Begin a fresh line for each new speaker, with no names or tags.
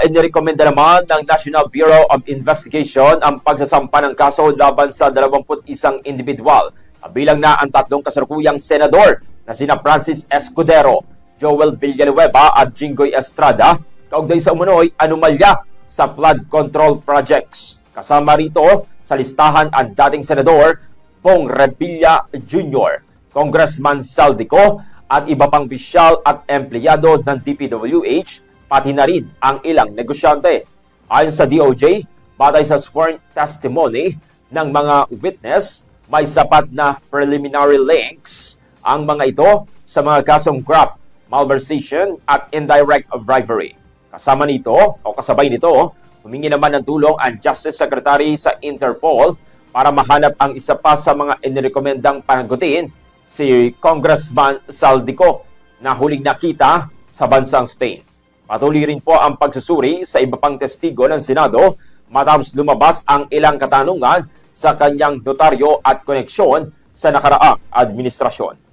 inirekomenda naman ng National Bureau of Investigation ang pagsasampa ng kaso laban sa 21 individual. Kabilang na ang 3 kasalukuyang senador na sina Francis Escudero, Joel Villanueva at Jinggoy Estrada kaugnay sa umunoy anomalya sa flood control projects. Kasama rito sa listahan ang dating senador Pong Revilla Jr., Congressman Saldico at iba pang opisyal at empleyado ng DPWH, pati na rin ang ilang negosyante. Ayon sa DOJ, batay sa sworn testimony ng mga witness, may sapat na preliminary links ang mga ito sa mga kasong graft, malversation at indirect bribery. Kasama nito o kasabay nito, humingi naman ng tulong ang Justice Secretary sa Interpol para mahanap ang isa pa sa mga inirekomendang panagutin, si Congressman Saldico, na huling nakita sa bansang Spain. Patuloy rin po ang pagsusuri sa iba pang testigo ng Senado matapos lumabas ang ilang katanungan sa kanyang notaryo at koneksyon sa nakaraang administrasyon.